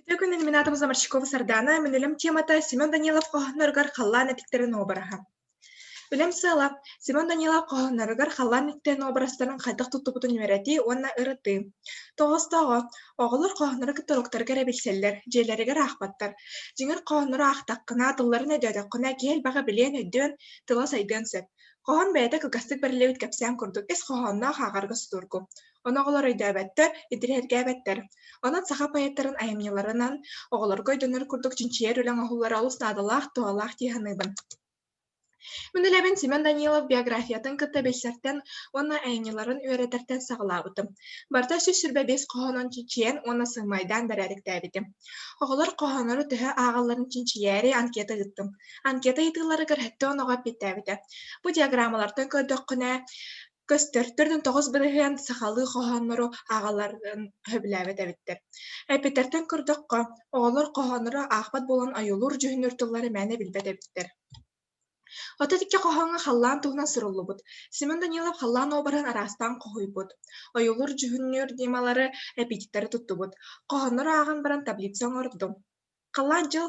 Битүүкүн элиминатыбыза Марчикова Сардана, минилем темата Семен Данилов кохонноргар халлаан этиктерин обараха. Билем сыла, Семен Данилов кохонноргар халлаан этиктерин обарастарын хайдах туттубутун юрети, онна ырыты. Тоғыстағы, оғылыр кохонноры кітороктаргар әбілселлер, жерлерігер ахпаттар. Жеңір кохонноры ахтаққына, тылларын өдөдіққына кел баға білен өдден, тыла сайдын сөп. Кохон бәйті кылгастык бірлеуіт кәпсән күрдік, эс кохонна хағарғы стурку. Оноғылар өйдөбәттер, идирергәбәттер. Онон саха паяттарын айымняларынан оҕолоргой дөнөр курдук чинчиер үлэҥ оһуллара олус наадалаах туалаах тииһаныбын. Мүнүлэбин Семен Данилов биографиятын кытта бэйсэртэн уонна айымняларын үөретэртэн саҕалаабытым. Барта сүс сүрбэ бес кохонон чинчиэн уонна сыымайдаан бэрээриктээбитим. Оҕолор кохонору төһө ааҕалларын чинчиээри анкета ыттым. Анкета ытыылары кырһытты оноҕо биттээбитэ. Бу диаграммалартан көрдөккүнэ көстөртөрдүн тоҕус бырыһыан сахалыы кохоннору ааҕаларын хөбүлээбэт эбиттэр. Эппитэртэн көрдөккө, оҕолор кохоннору аахпат болан айылуур дьүһүнүртүллары мээнэ билбэт эбиттэр. Ототикке кохоҥҥа халлаан туһунан сырыллыбыт. Семен Данилов халлаан ообаран араастаан коһуйбут. Ойулуур дьүһүннүөр диималары эпититтери туттубут. Кохоннору ааган баран таблица оҥордум. Халлаан дьыл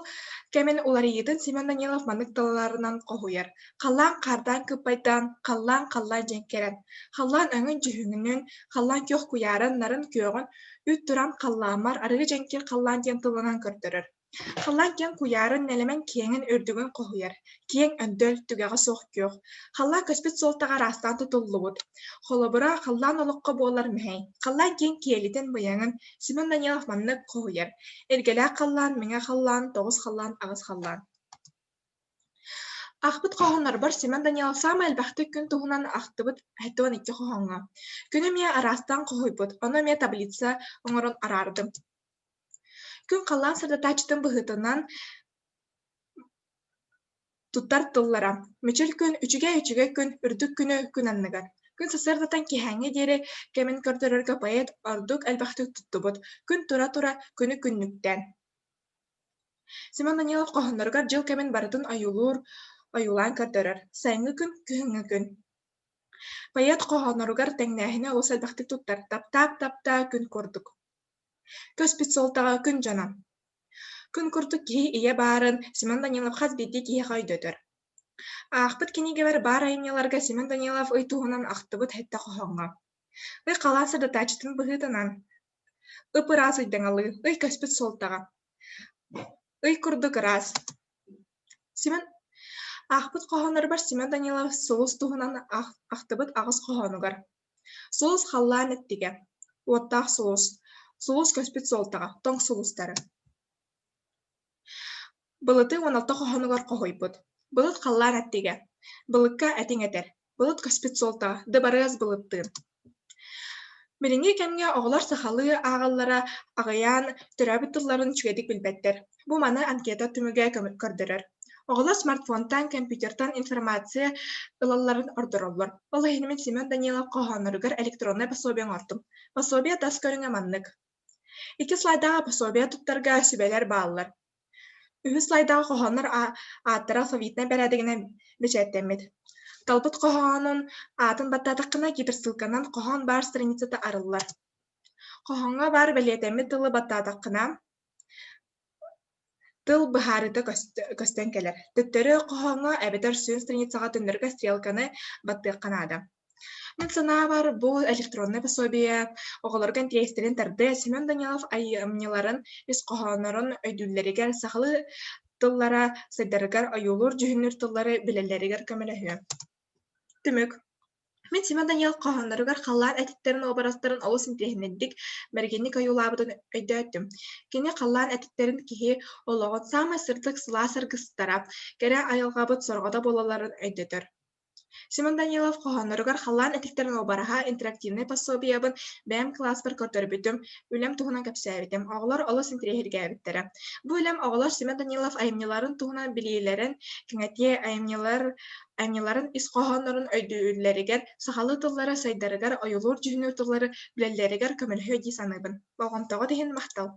кэмин уларыйытын Семен Данилов маннык талаларынан коһуйар. Халлаан хардаан кыппайдаан, халлаан дьэҥкэрэн. Халлаан өҥүн дьүһүҥүнүн, халлаан кюох куйааран нарын күөҕүн үт туран халлаамар арыгы дьэҥкир халлаан диэн тылынан көрдөрөр. Халлаан киэн куйаарын нэлэмэн киэҥин үрдүгүн коһуйар. Киэҥ өндөл түгэҕэ суох күөх. Халлаан көспүт суолтаҕа араастаан тутуллубут. Холобура халлаан олоққо буолар мэһэй. Халлаан киэҥ киэлитин быйаҥын Семен Данилов маннык коһуйар. Эргэлээх халлаан, миҥэ халлаан, тоҕус халлаан, аҕыс халлаан. Ахпыт кохоннор бар Семен Данилов саама элбэхтик күн туһунан ахтыбыт хайдуан икки кохоҥҥа. Күнү миэ араастаан коһуйбут, оно миэ таблица оҥорон араардым. Күн халлаан сырдатаачытын быһытынан туттар тыллара. Мичил күн, үчүгэ күн, үрдүк күнү күн анныгар. Күн сасырдатан киһээҥҥи диэри кэмин көрдөрөргө поэт ордук элбэхтик туттубут. Күн тура-тура күнү күннүктэн. Семен Данилов кохонноргар дьыл кэмин барытын ойулаан көрдөрөр. Сайыҥҥы күн, күһүҥҥү күн. Поэт кохонноругар тэҥнээһини олус элбэхтик туттар. Таптаа күн курдук. Көспүт суолтаҕа күн дьонон. Күн курдук киһи ийэ баарын Семен Данилов хас биирдии киһи хайдöтөр. Аахпыт кинигебер баар айымняларга Семен Данилов ый туһунан ахтыбыт хэтtä кохоҥҥа. Ый халаан сырдатаачытын быһыытынан. Ып ыраас ыйдаҥалыы, ый көспүт суолтаҕа. Ый курдук ыраас. Аахпыт кохоннор бар Семен Данилов сулус туһунан ахтыбыт аҕыс кохонугар. Сулус халлаан эттигэ. Уоттаах сулус. Сулус көспүт суолтаҕа, тоҥ сулустары. Былыты 16 кохонугар коһуйбут. Былыт халлаан эттигэ. Былыкка этиҥ этэр. Былыт көспүт суолтаҕа, дыбарыас былыттыын. Билиҥҥи кэмҥэ оҕолор сахалыы ааҕаллара аҕыйаан төрөөбүт тылларын үчүгэдик билбэттэр. Бу маны анкета түмүгэ көрдөрөр. Оҕолор смартфонтан, компьютертан информация ылалларын ордороллор. Ол иһинимин Семен Данилов кохонноругар электронный пособие оҥортум. Пособие тас көрүҥэ маннык. 2 слайдаға пособие туттарга сүбэлэр бааллар. 3 слайдаға кохоннор ааттара алфавитна бэрээдигинэ бичээттэммит. Талбыт кохонун аатын баттаатаккына гиперссылканан кохон бар страницата арыллар. Кохонга бар белиэтэммит тылы баттаатаккына тыл быһаарыта көстөн келер. Төттөрү кохонга эбетер сүүн страницаға түндөргө стрелканы баттыакканаада. Мен санаа бар бу электронный пособие оҕолорго интерестерин тарды Семен Данилов айымняларын ис кохонорун өйдүүллэригэр сахалы тыллара сайдарыгар ойулуур дьүһүннүр тыллары билэллэригэр көмөлөһүө. Түмүк. Мен Семен Данилов кохонноругар халлаан этиттерин обарастарын олус интиэһиннэрдик мэргинник ойулаабытын өйдөөттүм. Кини халлаан этиттерин киһи олоҕун саамай сырдык сылаа саргыстара, кэрэ айылҕабыт сорҕота буолаларын өйдөтөр. Семен Данилов кохонноругар халлаан этиктерин обараһа интерактивный пособиябын бэм класспар көрдөрбүтүм, үлэм туһунан кэпсээбитим. Оҕолор олус интиэһиргээбиттэрэ. Бу үлэм оҕолор Семен Данилов айымняларын туһунан билиилэрин, киҥэтиэ айымняларын ис кохоннорун өйдүүлэригэр, сахалы тыллара сайдарыгар ойулуур дьүһүнүр тыллары билэллэригэр көмөлөһүө дии саныыбын. Болгонтоҕо диһин махтал.